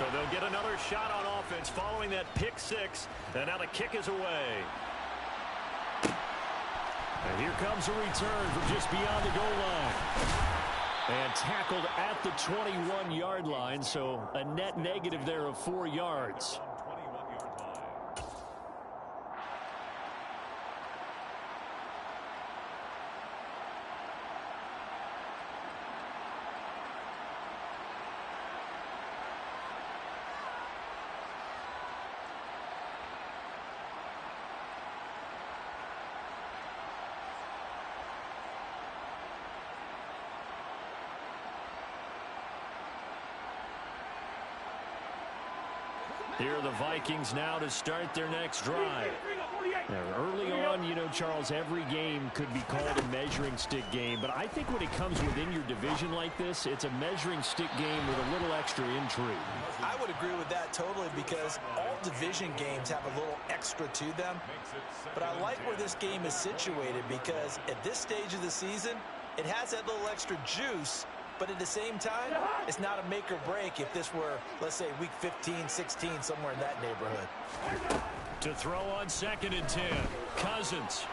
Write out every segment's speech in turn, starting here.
So they'll get another shot on offense following that pick six. And now the kick is away. And here comes a return from just beyond the goal line. And tackled at the 21-yard line, so a net negative there of 4 yards. Here are the Vikings now to start their next drive. Now, early on, you know, Charles, every game could be called a measuring stick game. But I think when it comes within your division like this, it's a measuring stick game with a little extra intrigue. I would agree with that totally because all division games have a little extra to them. But I like where this game is situated because at this stage of the season, it has that little extra juice. But at the same time, it's not a make or break if this were, let's say, week 15, 16, somewhere in that neighborhood. To throw on 2nd and 10. Cousins.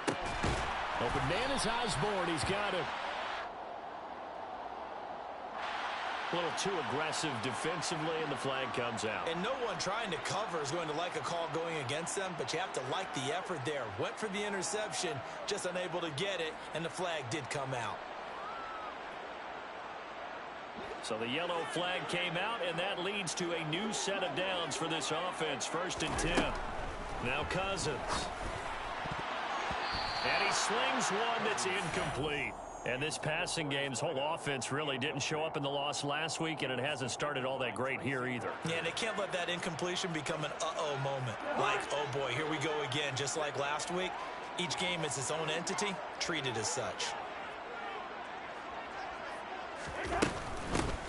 Open man is Osborne. He's got it. A little too aggressive defensively, and the flag comes out. And no one trying to cover is going to like a call going against them, but you have to like the effort there. Went for the interception, just unable to get it, and the flag did come out. So the yellow flag came out, and that leads to a new set of downs for this offense. 1st and 10. Now Cousins. And he slings one that's incomplete. And this passing game's whole offense really didn't show up in the loss last week, and it hasn't started all that great here either. Yeah, and they can't let that incompletion become an uh-oh moment. Like, oh boy, here we go again, just like last week. Each game is its own entity, treated as such.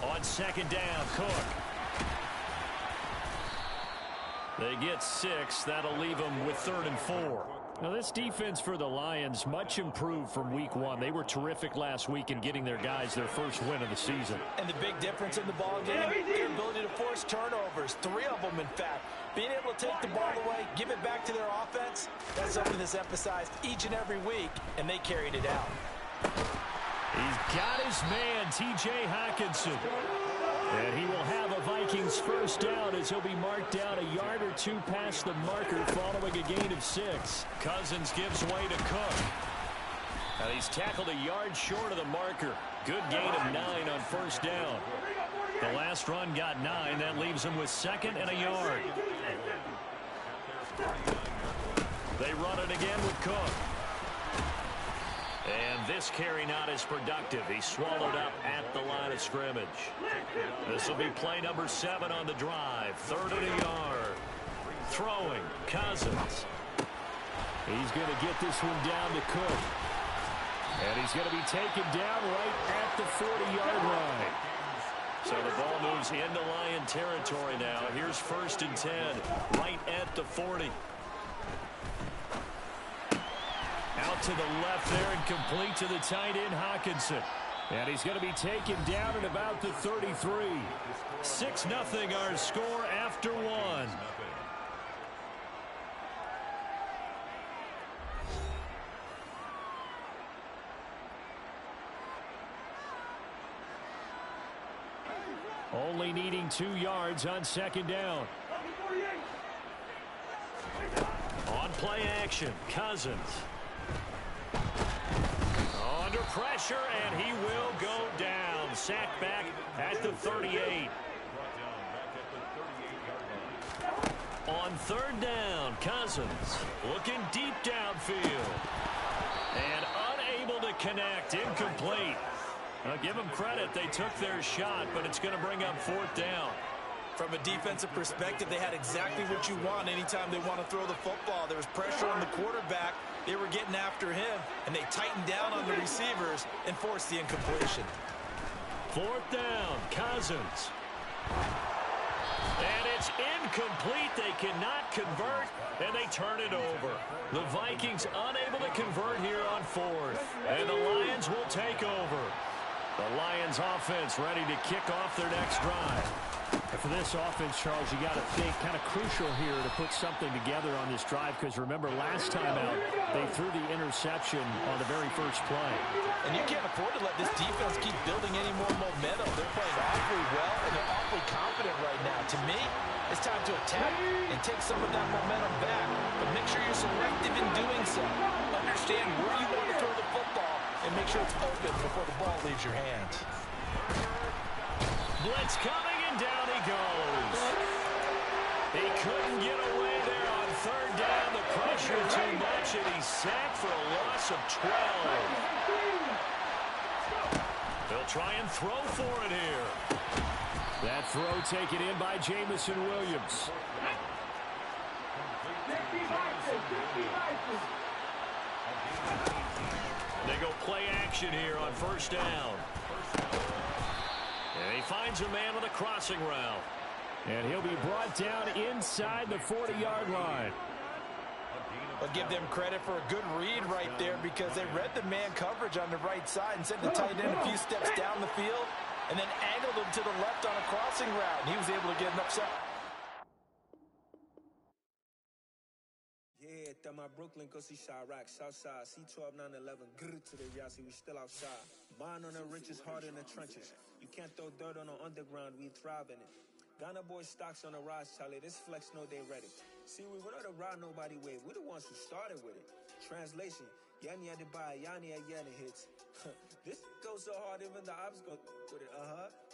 On 2nd down, Cook. They get 6. That'll leave them with 3rd and 4. Now, this defense for the Lions, much improved from week 1. They were terrific last week in getting their guys their first win of the season. And the big difference in the ball game, their ability to force turnovers. 3 of them, in fact. Being able to take the ball away, give it back to their offense, that's something that's emphasized each and every week, and they carried it out. He's got his man, T.J. Hockenson. And he will have a Vikings first down as he'll be marked down a yard or 2 past the marker following a gain of 6. Cousins gives way to Cook. And he's tackled a yard short of the marker. Good gain of 9 on 1st down. The last run got 9. That leaves him with 2nd and a yard. They run it again with Cook. And this carry not as productive. He's swallowed up at the line of scrimmage. This will be play number 7 on the drive. 3rd and a yard. Throwing, Cousins. He's going to get this one down to Cook. And he's going to be taken down right at the 40-yard line. So the ball moves into Lion territory now. Here's 1st and 10, right at the 40. Out to the left there and complete to the tight end, Hockenson. And he's going to be taken down at about the 33. 6-0 our score after 1. Only needing 2 yards on 2nd down. On play action, Cousins. Under pressure, and he will go down. Sacked back at the 38. On 3rd down, Cousins looking deep downfield. And unable to connect, incomplete. Now, give them credit, they took their shot, but it's going to bring up 4th down. From a defensive perspective, they had exactly what you want anytime they want to throw the football. There was pressure on the quarterback. They were getting after him, and they tightened down on the receivers and forced the incompletion. 4th down, Cousins. And it's incomplete. They cannot convert, and they turn it over. The Vikings unable to convert here on 4th, and the Lions will take over. The Lions offense ready to kick off their next drive. And for this offense, Charles, you got to think kind of crucial here to put something together on this drive because remember last time out they threw the interception on the very first play. And you can't afford to let this defense keep building any more momentum. They're playing awfully well and they're awfully confident right now. To me, it's time to attack and take some of that momentum back. But make sure you're selective in doing so. Understand where you want to throw the football and make sure it's open before the ball leaves your hands. Blitz coming. Down he goes. He couldn't get away there on third down. The pressure too much, and he's sacked for a loss of 12. They'll try and throw for it here. That throw taken in by Jamison Williams. They go play action here on first down. And he finds a man on the crossing route. And he'll be brought down inside the 40-yard line. I'll give them credit for a good read right there because they read the man coverage on the right side and sent the tight end a few steps down the field and then angled him to the left on a crossing route. And he was able to get an upset. Yeah, that my Brooklyn, go see Chirac, Southside, C12, 911, grrr to the Yassi, we still outside. Bond on the richest, heart in the trenches. You can't throw dirt on the underground, we thrive in it. Ghana boys stocks on the rise, Charlie, this flex know they ready. See, we were not a ride nobody wave, we're the ones who started with it. Translation, Yanni had to buy, Yanni had Yanni hits. This goes so hard, even the ops go with it,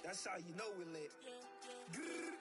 That's how you know we lit. Grrr,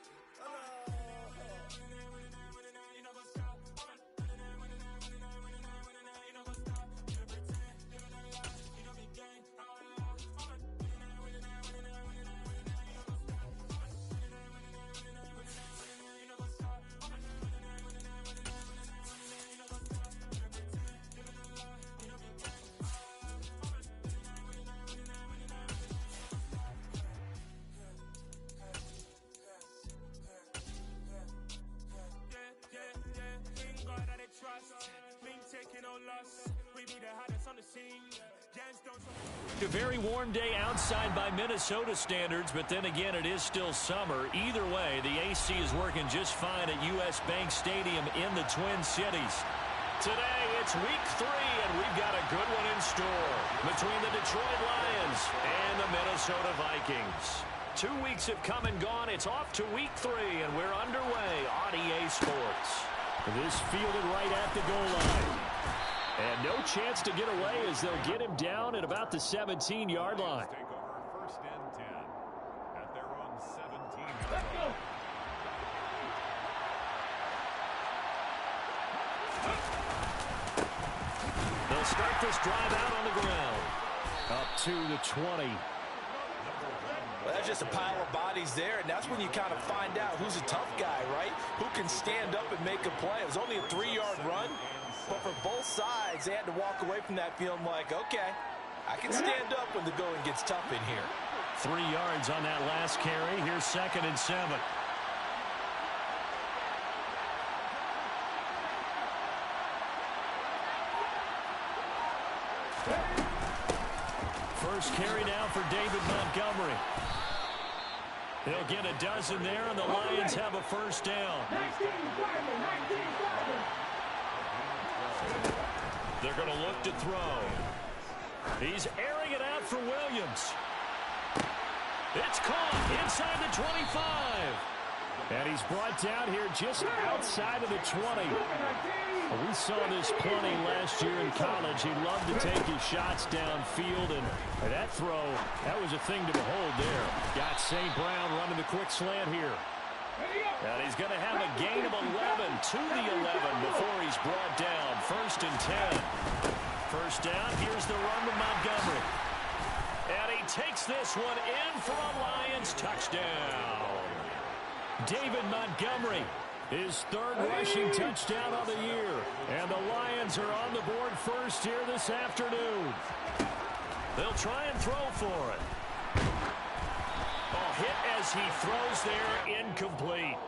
A very warm day outside by Minnesota standards, but then again, it is still summer. Either way, the AC is working just fine at U.S. Bank Stadium in the Twin Cities. Today, it's week 3, and we've got a good one in store between the Detroit Lions and the Minnesota Vikings. 2 weeks have come and gone. It's off to week 3, and we're underway on EA Sports. This fielded right at the goal line. And no chance to get away as they'll get him down at about the 17-yard line. Take over first and 10 at their own 17. They'll start this drive out on the ground. Up to the 20. Well, that's just a pile of bodies there, and that's when you kind of find out who's a tough guy, right? Who can stand up and make a play. It was only a 3-yard run. But for both sides, they had to walk away from that feeling like, okay, I can stand up when the going gets tough in here. 3 yards on that last carry. Here's 2nd and 7. First carry now for David Montgomery. He'll get a dozen there, and the Lions have a first down. They're going to look to throw. He's airing it out for Williams. It's caught inside the 25. And he's brought down here just outside of the 20. We saw this plenty last year in college. He loved to take his shots downfield, and that throw, that was a thing to behold there. Got St. Brown running the quick slant here. And he's going to have a gain of 11 to the 11 before he's brought down. 1st and 10. First down, here's the run to Montgomery. And he takes this one in for a Lions touchdown. David Montgomery, his 3rd rushing touchdown of the year. And the Lions are on the board first here this afternoon. They'll try and throw for it. Hit as he throws there, incomplete.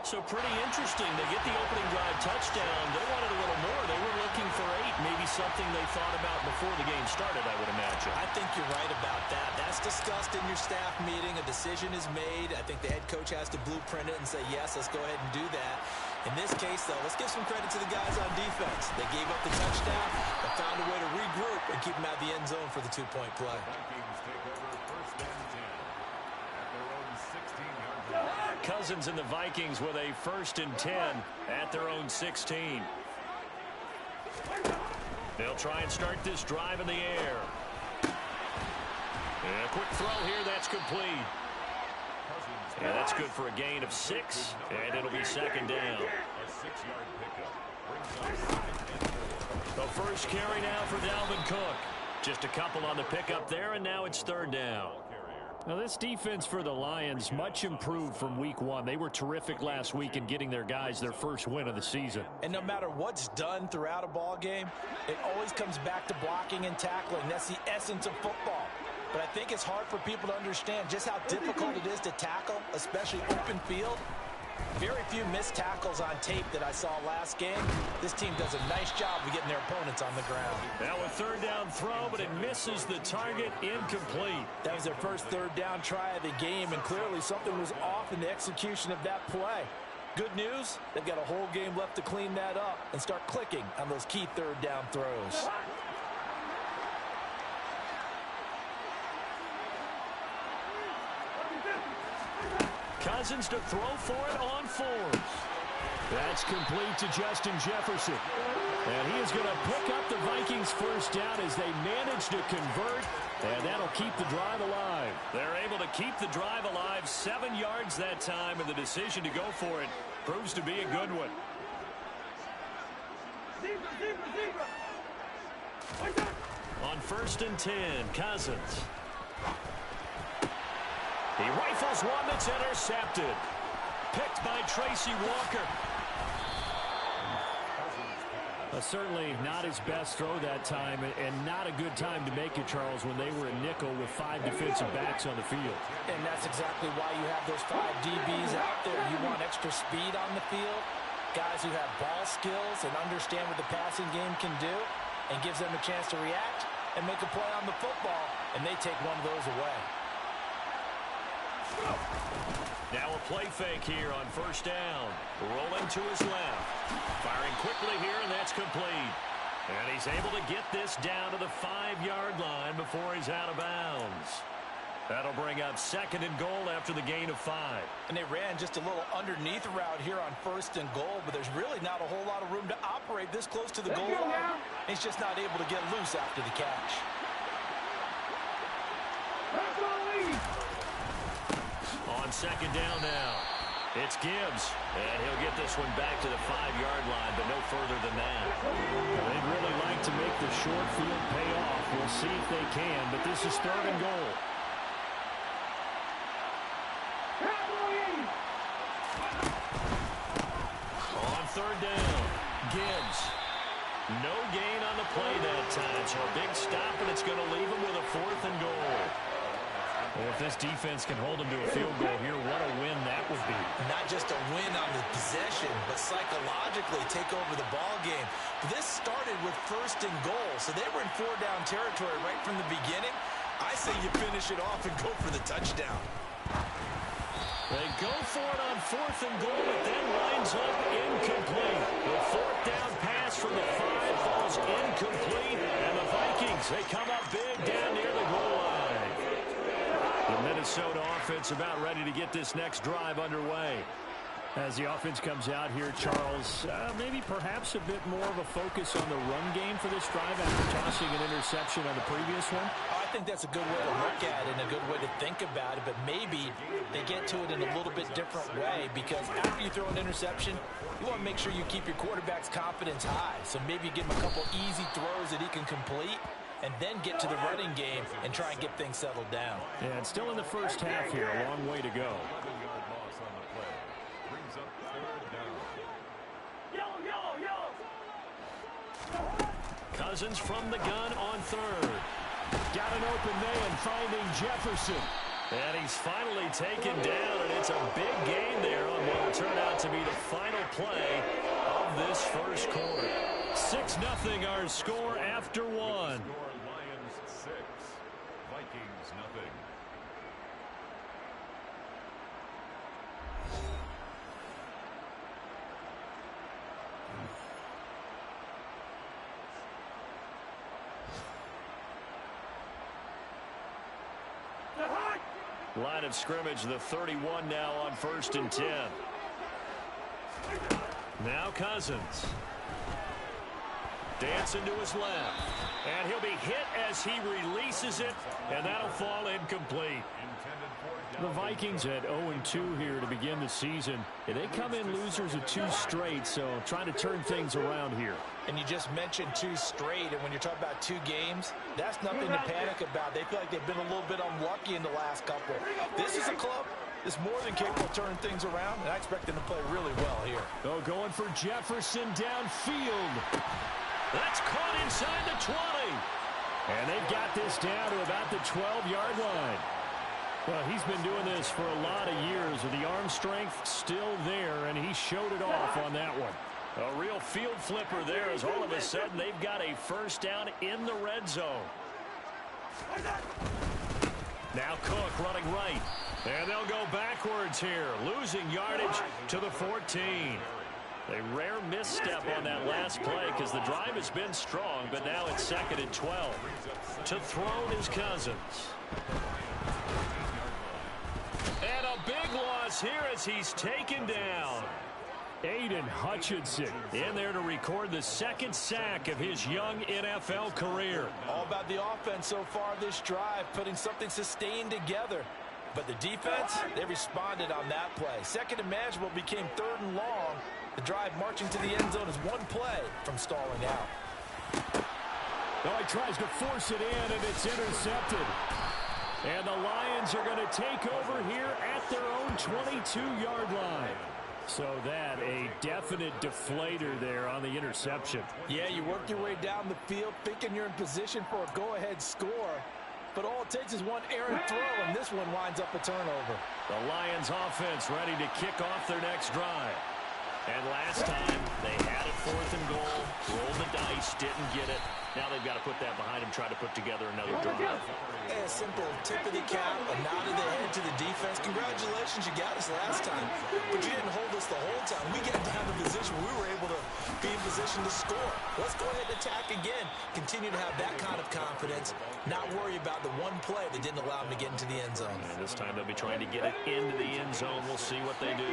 So pretty interesting. They get the opening drive touchdown. They wanted a little more. They were looking for 8, maybe something they thought about before the game started, I would imagine. I think you're right about that. That's discussed in your staff meeting. A decision is made. I think the head coach has to blueprint it and say, yes, let's go ahead and do that. In this case, though, let's give some credit to the guys on defense. They gave up the touchdown, but found a way to regroup and keep them out of the end zone for the 2-point play. Vikings take over first and 10 at their own 16-yard line. Cousins and the Vikings with a 1st and 10 at their own 16. They'll try and start this drive in the air. And a quick throw here, that's complete. And that's good for a gain of 6, and it'll be 2nd down. A 6-yard pickup brings up 2nd and 4. The first carry now for Dalvin Cook. Just a couple on the pickup there, and now it's 3rd down. Now, this defense for the Lions much improved from week 1. They were terrific last week in getting their guys their first win of the season. And no matter what's done throughout a ball game, it always comes back to blocking and tackling. That's the essence of football. But I think it's hard for people to understand just how difficult it is to tackle, especially open field. Very few missed tackles on tape that I saw last game. This team does a nice job of getting their opponents on the ground. Now a 3rd down throw, but it misses the target, incomplete. That was their first 3rd down try of the game, and clearly something was off in the execution of that play. Good news, they've got a whole game left to clean that up and start clicking on those key 3rd down throws. Cousins to throw for it on 4th. That's complete to Justin Jefferson. And he is going to pick up the Vikings' 1st down as they manage to convert, and that'll keep the drive alive. They're able to keep the drive alive, 7 yards that time, and the decision to go for it proves to be a good one. On 1st and 10, Cousins. He rifles one that's intercepted. Picked by Tracy Walker. Certainly not his best throw that time, and not a good time to make it, Charles, when they were in nickel with 5 defensive backs on the field. And that's exactly why you have those 5 DBs out there. You want extra speed on the field, guys who have ball skills and understand what the passing game can do, and gives them a chance to react and make a play on the football, and they take one of those away. Now a play fake here on 1st down. Rolling to his left. Firing quickly here, and that's complete. And he's able to get this down to the 5-yard line before he's out of bounds. That'll bring up 2nd and goal after the gain of 5. And they ran just a little underneath route here on 1st and goal, but there's really not a whole lot of room to operate this close to the goal line. He's just not able to get loose after the catch. On 2nd down now, it's Gibbs, and he'll get this one back to the 5-yard line, but no further than that. They'd really like to make the short field pay off. We'll see if they can, but this is 3rd and goal. On 3rd down, Gibbs. No gain on the play that time, so a big stop, and it's going to leave him with a 4th and goal. Well, if this defense can hold them to a field goal here, what a win that would be. Not just a win on the possession, but psychologically take over the ball game. This started with 1st and goal, so they were in 4-down territory right from the beginning. I say you finish it off and go for the touchdown. They go for it on 4th and goal, but then winds up incomplete. The 4th down pass from the 5 falls incomplete, and the Vikings, they come up big down near the goal line. The Minnesota offense about ready to get this next drive underway. As the offense comes out here, Charles, maybe perhaps a bit more of a focus on the run game for this drive after tossing an interception on the previous one? I think that's a good way to look at it and a good way to think about it, but maybe they get to it in a little bit different way, because after you throw an interception, you want to make sure you keep your quarterback's confidence high. So maybe give him a couple easy throws that he can complete, and then get to the running game and try and get things settled down. Yeah, it's still in the first half here. A long way to go. 11-yard loss on the play. Brings up 3rd down. Cousins from the gun on 3rd. Got an open man, finding Jefferson. And he's finally taken down, and it's a big gain there on what will turn out to be the final play of this first quarter. 6-0 our score after one. Lions 6, Vikings nothing. Line of scrimmage, the 31 now on 1st and 10. Now Cousins. Dancing to his left. And he'll be hit as he releases it, and that'll fall incomplete. The Vikings at 0-2 here to begin the season. And they come in losers of 2 straight, so trying to turn things around here. And you just mentioned 2 straight, and when you're talking about 2 games, that's nothing to panic about. They feel like they've been a little bit unlucky in the last couple. This is a club that's more than capable of turning things around, and I expect them to play really well here. Oh, going for Jefferson downfield. That's caught inside the 20. And they've got this down to about the 12-yard line. Well, he's been doing this for a lot of years with the arm strength still there, and he showed it off on that one. A real field flipper there as all of a sudden they've got a first down in the red zone. Now Cook running right. And they'll go backwards here, losing yardage to the 14. A rare misstep on that last play because the drive has been strong, but now it's 2nd and 12. To throw is Cousins. And a big loss here as he's taken down. Aiden Hutchinson in there to record the 2nd sack of his young NFL career. All about the offense so far this drive, putting something sustained together. But the defense, they responded on that play. 2nd and manageable became 3rd and long. The drive marching to the end zone is 1 play from stalling out. Oh, he tries to force it in, and it's intercepted. And the Lions are going to take over here at their own 22-yard line. So that, a definite deflator there on the interception. Yeah, you work your way down the field thinking you're in position for a go-ahead score. But all it takes is one errant throw, and this one winds up a turnover. The Lions offense ready to kick off their next drive. And last time, they had it 4th and goal, rolled the dice, didn't get it. Now they've got to put that behind them, try to put together another drive. A simple tip of the cap, a nod of the head to the defense. Congratulations, you got us last time. But you didn't hold us the whole time. We got down to position we were able to be in position to score. Let's go ahead and attack again. Continue to have that kind of confidence. Not worry about the one play that didn't allow them to get into the end zone. And this time they'll be trying to get it into the end zone. We'll see what they do.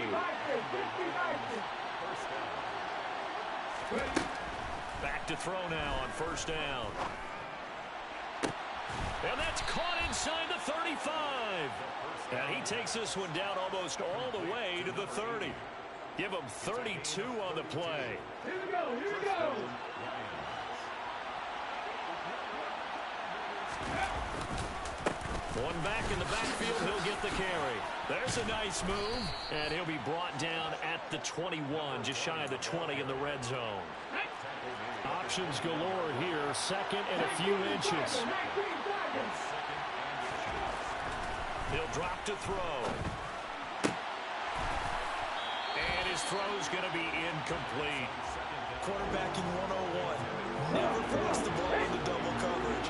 Back to throw now on 1st down. And that's caught inside the 35. And he takes this one down almost all the way to the 30. Give him 32 on the play. Here we go, here we go. One back in the backfield, he'll get the carry. There's a nice move, and he'll be brought down at the 21, just shy of the 20 in the red zone. Options galore here, 2nd and a few inches. He'll drop to throw. And his throw's going to be incomplete. Quarterbacking 101. Never force the ball into double coverage.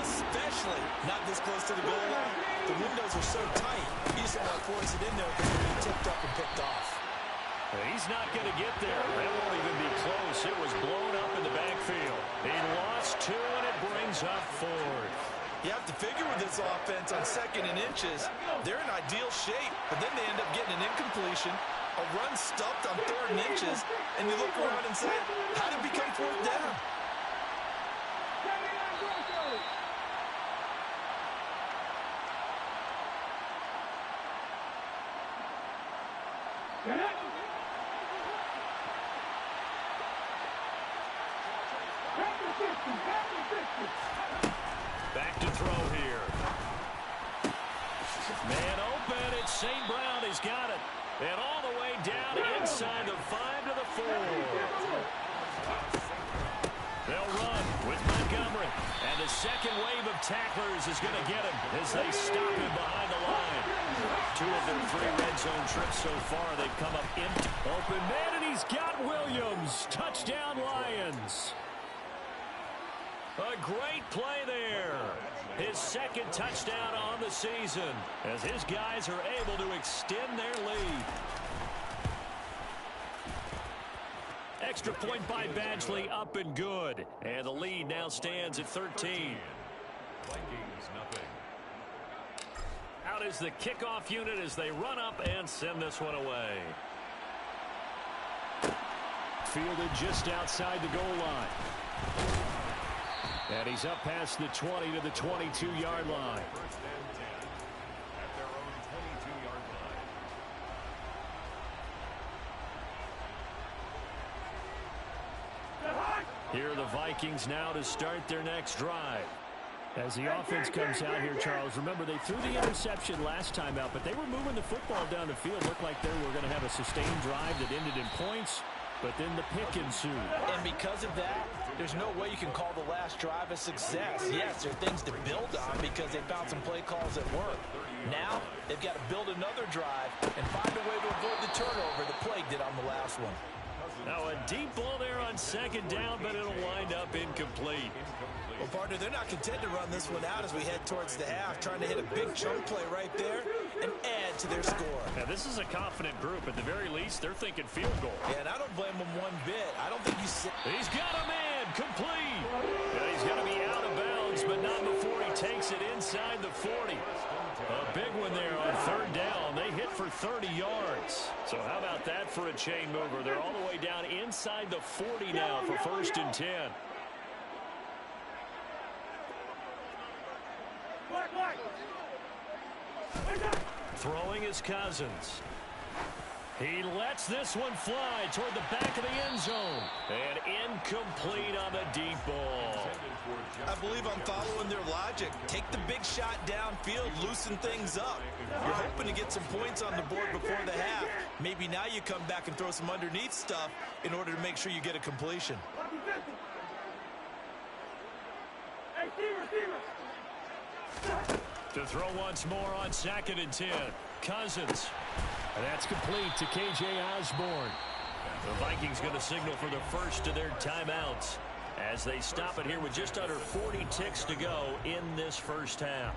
Especially not this close to the goal line. The windows are so tight. You just don't want to force it in there because it'll be tipped up and picked off. He's not going to get there. That won't even be close. It was blown up in the backfield. He lost 2, and it brings up 4th. You have to figure with this offense on 2nd and inches, they're in ideal shape, but then they end up getting an incompletion, a run stuffed on 3rd and inches, and you look around and say, how did it become 4th down? Back to throw here. Man open, it's St. Brown. He's got it. And all the way down inside the 5 to the 4. They'll run with Montgomery. And the second wave of tacklers is going to get him as they stop him behind the line. 2 of their 3 red zone trips so far, they've come up empty. Open man, and he's got Williams. Touchdown, Lions. A great play there. His second touchdown on the season as his guys are able to extend their lead. Extra point by Badgley, up and good. And the lead now stands at 13. Vikings, nothing. Out is the kickoff unit as they run up and send this one away. Fielded just outside the goal line. And he's up past the 20 to the 22-yard line. First and 10 at their own 22-yard line. Here are the Vikings now to start their next drive. As the offense comes out here, Charles, remember they threw the interception last time out, but they were moving the football down the field. Looked like they were going to have a sustained drive that ended in points, but then the pick ensued. And because of that, there's no way you can call the last drive a success. Yes, there are things to build on because they found some play calls that work. Now, they've got to build another drive and find a way to avoid the turnover the play did on the last one. Now a deep ball there on second down, but it'll wind up incomplete. Well, partner, they're not content to run this one out as we head towards the half, trying to hit a big chunk play right there and add to their score. Now, this is a confident group. At the very least, they're thinking field goal. Yeah, and I don't blame them one bit. I don't think you see. He's got a man, complete. And he's going to be out of bounds, but not before he takes it inside the 40. A big one there on third down. They hit for 30 yards. So how about that for a chain mover? They're all the way down inside the 40 now for 1st and 10. Throwing is Cousins. He lets this one fly toward the back of the end zone. And incomplete on the deep ball. I believe I'm following their logic. Take the big shot downfield, loosen things up. You're hoping to get some points on the board before the half. Maybe now you come back and throw some underneath stuff in order to make sure you get a completion. To throw once more on 2nd and 10. Cousins. And that's complete to K.J. Osborne. The Vikings going to signal for the first of their timeouts as they stop it here with just under 40 ticks to go in this first half.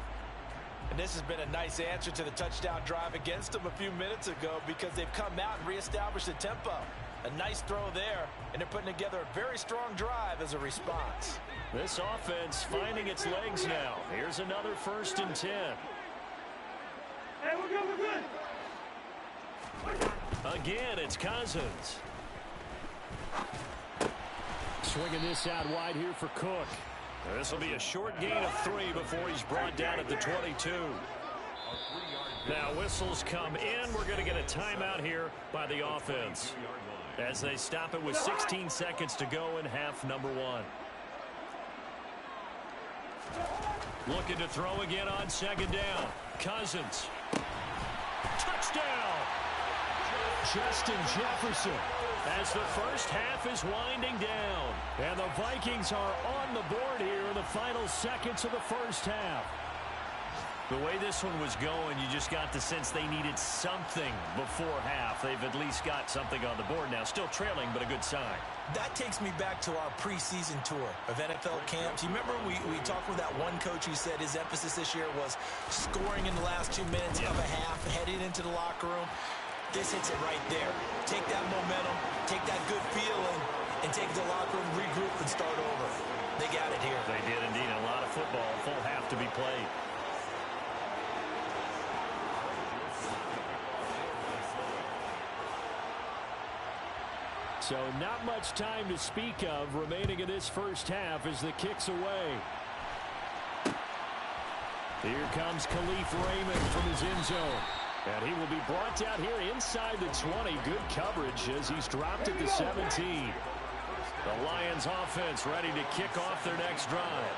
And this has been a nice answer to the touchdown drive against them a few minutes ago because they've come out and reestablished the tempo. A nice throw there, and they're putting together a very strong drive as a response. This offense finding its legs now. Here's another 1st and 10. Hey, we're good, we're good. Again, it's Cousins. Swinging this out wide here for Cook. This will be a short gain of 3 before he's brought down at the 22. Now whistles come in. We're going to get a timeout here by the offense as they stop it with 16 seconds to go in half number 1. Looking to throw again on 2nd down. Cousins. Touchdown! Justin Jefferson. As the first half is winding down. And the Vikings are on the board here in the final seconds of the first half. The way this one was going, you just got the sense they needed something before half. They've at least got something on the board now. Still trailing, but a good sign. That takes me back to our preseason tour of NFL camps. You remember we talked with that one coach who said his emphasis this year was scoring in the last 2 minutes of a half, heading into the locker room. This hits it right there. Take that momentum, take that good feeling, and take the locker room, regroup, and start over. They got it here. They did indeed. A lot of football, full half to be played. So not much time to speak of remaining in this first half as the kick's away. Here comes Khalif Raymond from his end zone. And he will be brought down here inside the 20. Good coverage as he's dropped at the 17. The Lions offense ready to kick off their next drive.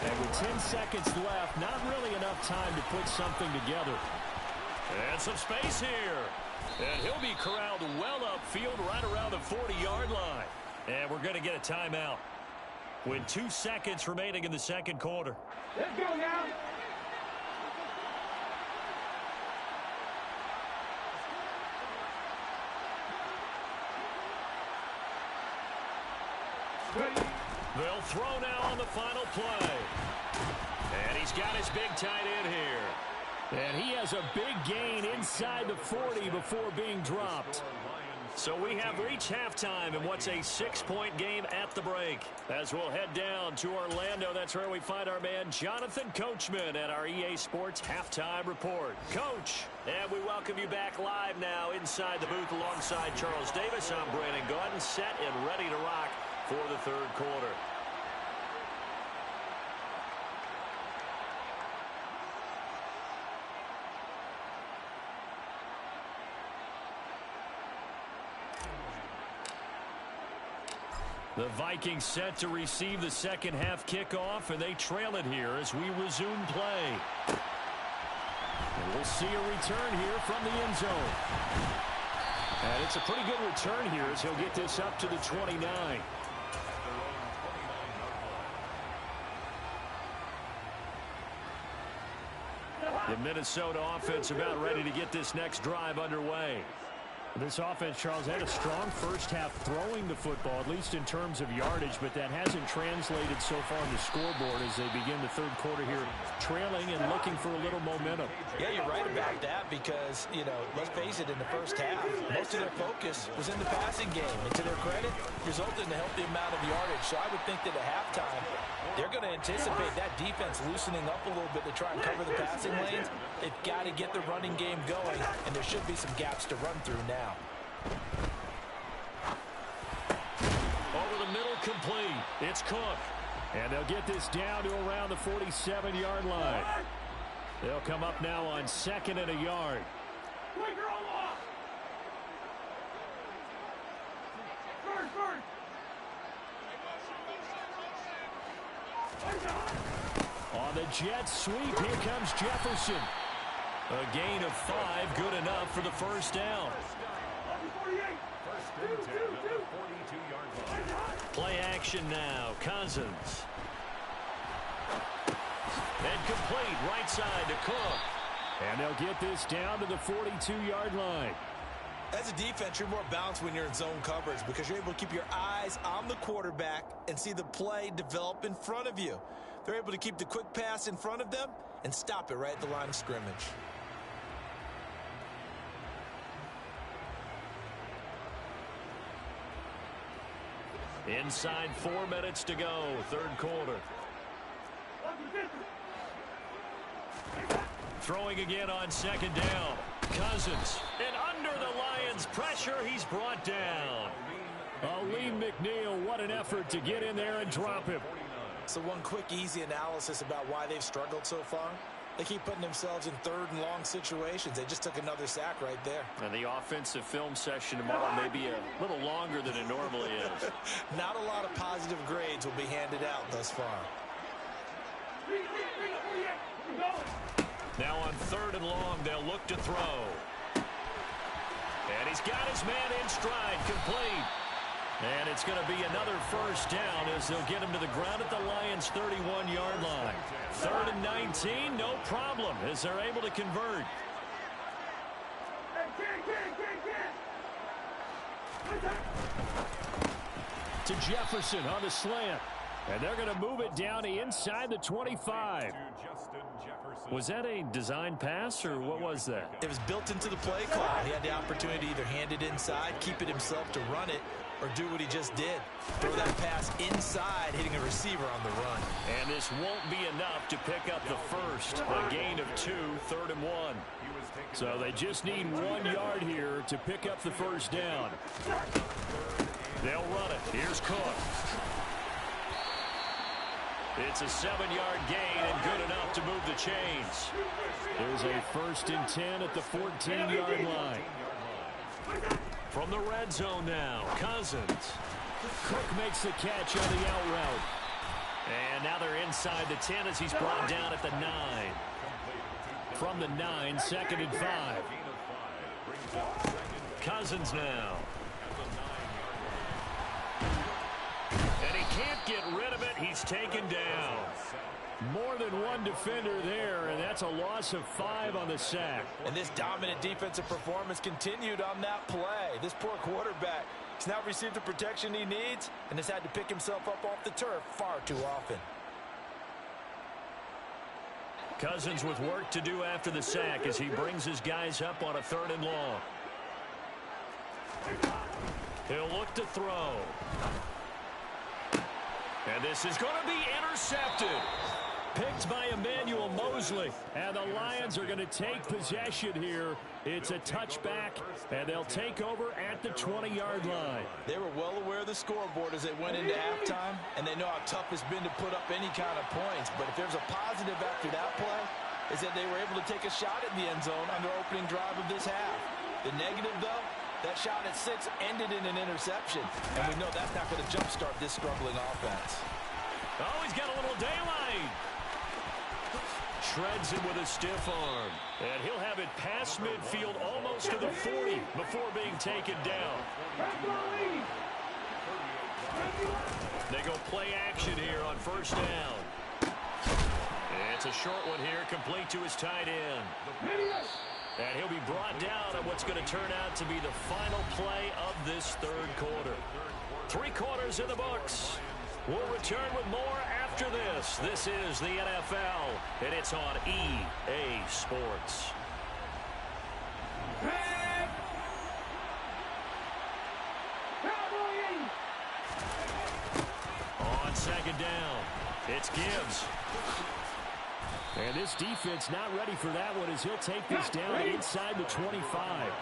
And with 10 seconds left, not really enough time to put something together. And some space here. And he'll be corralled well upfield right around the 40-yard line. And we're going to get a timeout. with 2 seconds remaining in the second quarter. Let's go now. They'll throw now on the final play. And he's got his big tight end here. And he has a big gain inside the 40 before being dropped. So we have reached halftime in what's a 6-point game at the break. As we'll head down to Orlando, that's where we find our man Jonathan Coachman at our EA Sports Halftime Report. Coach, and we welcome you back live now inside the booth alongside Charles Davis. I'm Brandon Gaudin, set and ready to rock for the third quarter. The Vikings set to receive the second half kickoff, and they trail it here as we resume play. And we'll see a return here from the end zone. And it's a pretty good return here as he'll get this up to the 29. The Minnesota offense about ready to get this next drive underway. This offense, Charles, had a strong first half throwing the football, at least in terms of yardage, but that hasn't translated so far on the scoreboard as they begin the third quarter here, trailing and looking for a little momentum. Yeah, you're right about that because, let's face it, in the first half, most of their focus was in the passing game. And to their credit, resulted in a healthy amount of yardage. So I would think that at halftime, they're going to anticipate that defense loosening up a little bit to try and cover the passing lanes. They've got to get the running game going, and there should be some gaps to run through now. Over the middle, complete. It's Cook. And they'll get this down to around the 47-yard line. They'll come up now on 2nd and a yard. On the jet sweep, here comes Jefferson. A gain of 5, good enough for the first down. Play action now. Cousins. And complete right side to Cook. And they'll get this down to the 42-yard line. As a defense, you're more balanced when you're in zone coverage because you're able to keep your eyes on the quarterback and see the play develop in front of you. They're able to keep the quick pass in front of them and stop it right at the line of scrimmage. Inside 4 minutes to go, third quarter. Throwing again on second down. Cousins. And under the Lions' pressure, he's brought down. Lee McNeil, what an effort to get in there and drop him. So one quick, easy analysis about why they've struggled so far. They keep putting themselves in third and long situations. They just took another sack right there. And the offensive film session tomorrow may be a little longer than it normally is. Not a lot of positive grades will be handed out thus far. Now on 3rd and long, they'll look to throw. And he's got his man in stride, complete. And it's going to be another first down as they'll get him to the ground at the Lions' 31-yard line. 3rd and 19, no problem as they're able to convert. To Jefferson on the slant. And they're going to move it down to inside the 25. Was that a design pass, or what was that? It was built into the play call. He had the opportunity to either hand it inside, keep it himself to run it, or do what he just did. Throw that pass inside, hitting a receiver on the run. And this won't be enough to pick up the first. A gain of 2, 3rd and 1. So they just need 1 yard here to pick up the first down. They'll run it. Here's Cook. It's a 7-yard gain and good enough to move the chains. There's a 1st and 10 at the 14-yard line. From the red zone now, Cousins. Cook makes the catch on the out route. And now they're inside the 10 as he's brought down at the 9. From the 9, 2nd and 5. Cousins now. And he can't get rid of it. He's taken down. More than one defender there, and that's a loss of 5 on the sack. And this dominant defensive performance continued on that play. This poor quarterback, he's now received the protection he needs and has had to pick himself up off the turf far too often. Cousins with work to do after the sack as he brings his guys up on a 3rd and long. He'll look to throw. And this is going to be intercepted. Picked by Emmanuel Mosley. And the Lions are going to take possession here. It's a touchback, and they'll take over at the 20-yard line. They were well aware of the scoreboard as they went into halftime, and they know how tough it's been to put up any kind of points. But if there's a positive after that play, is that they were able to take a shot at the end zone on their opening drive of this half. The negative, though, that shot at 6 ended in an interception. And we know that's not going to jumpstart this struggling offense. Oh, he's got a little daylight. Shreds him with a stiff arm. And he'll have it past midfield almost to the 40 before being taken down. They go play action here on 1st down. It's a short one here, complete to his tight end. And he'll be brought down on what's going to turn out to be the final play of this 3rd quarter. 3 quarters in the books. We'll return with more after this. This is the NFL, and it's on EA Sports. On 2nd down, it's Gibbs. And this defense not ready for that one as he'll take this down inside the 25.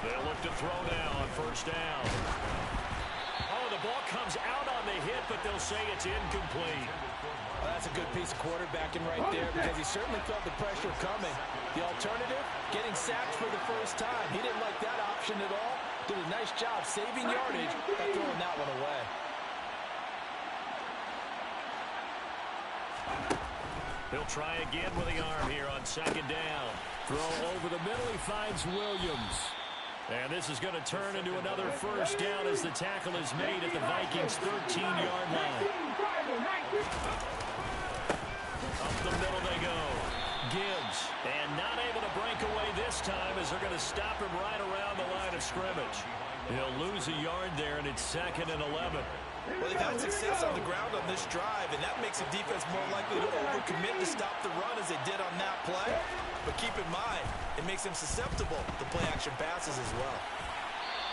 They'll look to throw now on 1st down. Oh, the ball comes out on the hit, but they'll say it's incomplete. Well, that's a good piece of quarterbacking right there because he certainly felt the pressure coming. The alternative, getting sacked for the first time. He didn't like that option at all. Did a nice job saving yardage by throwing that one away. He'll try again with the arm here on 2nd down. Throw over the middle, he finds Williams. And this is going to turn into another 1st down as the tackle is made at the Vikings' 13-yard line. Up the middle they go. Gibbs, and not able to break away this time as they're going to stop him right around the line of scrimmage. He'll lose a yard there, and it's 2nd and 11. Well, they've had success on the ground on this drive, and that makes the defense more likely to overcommit to stop the run as they did on that play. But keep in mind, it makes them susceptible to play-action passes as well.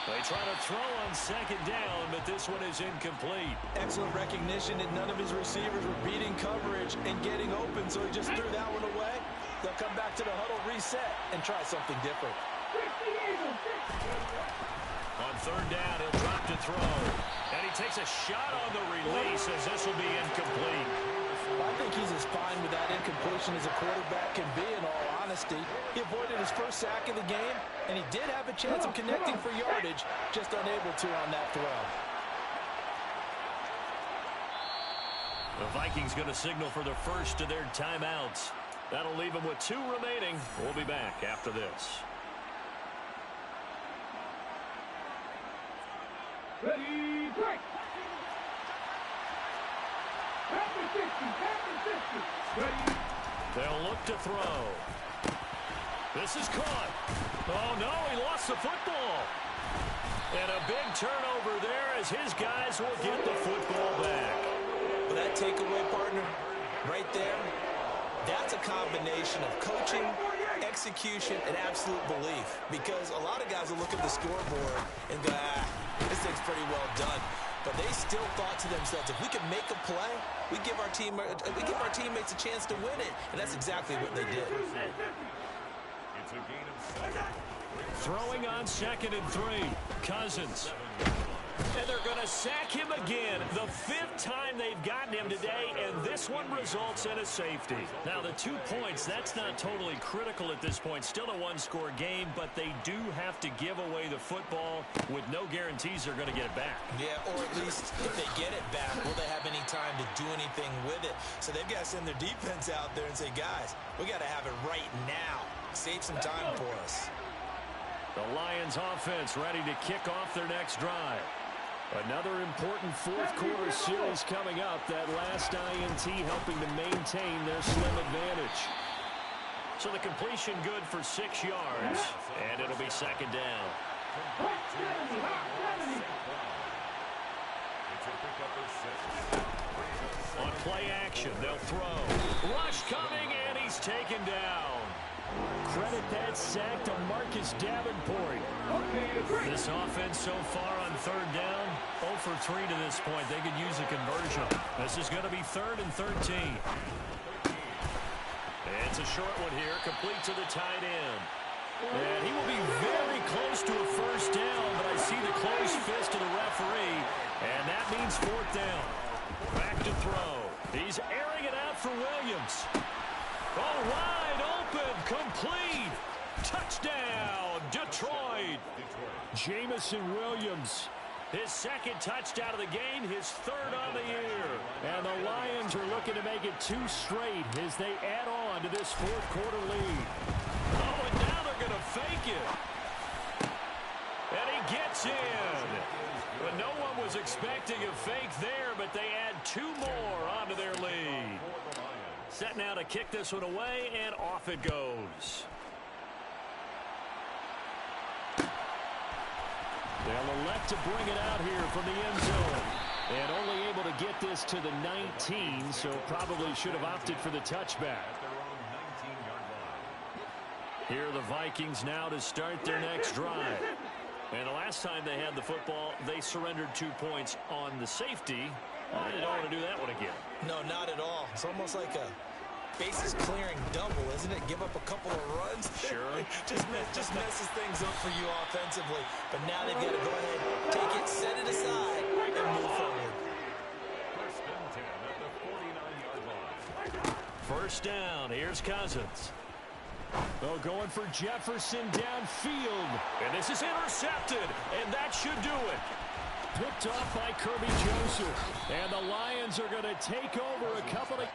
They try to throw on 2nd down, but this one is incomplete. Excellent recognition that none of his receivers were beating coverage and getting open, so he just threw that one away. They'll come back to the huddle, reset, and try something different. On 3rd down, he'll drop to throw. And he takes a shot on the release as this will be incomplete. I think he's as fine with that incompletion as a quarterback can be, in all honesty. He avoided his first sack of the game, and he did have a chance of connecting for yardage, just unable to on that throw. The Vikings going to signal for the first of their timeouts. That'll leave them with 2 remaining. We'll be back after this. Ready, break! Ready. They'll look to throw. This is caught. Oh, no, he lost the football. And a big turnover there as his guys will get the football back. Well, that takeaway, partner, right there, that's a combination of coaching, execution, and absolute belief. Because a lot of guys will look at the scoreboard and go, this thing's pretty well done. But they still thought to themselves, if we can make a play, we give our teammates a chance to win it. And that's exactly what they did. It's a gain of 7. Throwing on 2nd and 3. Cousins. And they're going to sack him again. The 5th time they've gotten him today, and this one results in a safety. Now, the 2 points, that's not totally critical at this point. Still a 1-score game, but they do have to give away the football with no guarantees they're going to get it back. Yeah, or at least if they get it back, will they have any time to do anything with it? So they've got to send their defense out there and say, guys, we got to have it right now. Save some time for us. The Lions offense ready to kick off their next drive. Another important fourth quarter series coming up. That last INT helping to maintain their slim advantage. So the completion good for 6 yards, and it'll be second down. On play action, they'll throw. Rush coming, and he's taken down. Credit that sack to Marcus Davenport. This offense so far on third down, 0 for 3 to this point. They could use a conversion. This is going to be 3rd and 13. It's a short one here, complete to the tight end. And he will be very close to a first down, but I see the closed fist of the referee, and that means 4th down. Back to throw. He's airing it out for Williams. Oh, wide open, complete. Touchdown, Detroit. Jamison Williams. His second touchdown of the game, his 3rd on the year. And the Lions are looking to make it 2 straight as they add on to this fourth quarter lead. Oh, and now they're going to fake it. And he gets in. But no one was expecting a fake there, but they add 2 more onto their lead. Set now to kick this one away, and off it goes. They'll elect to bring it out here from the end zone. And only able to get this to the 19, so probably should have opted for the touchback. Here are the Vikings now to start their next drive. And the last time they had the football, they surrendered 2 points on the safety. They don't want to do that one again. No, not at all. It's almost like a bases clearing double, isn't it? Give up a couple of runs. Sure. just messes things up for you offensively. But now they've got to go ahead, take it, set it aside, and move forward. First and 10 at the 49-yard line. First down. Here's Cousins. Oh, going for Jefferson downfield. And this is intercepted, and that should do it. Picked off by Kirby Joseph. And the Lions are going to take over a couple of...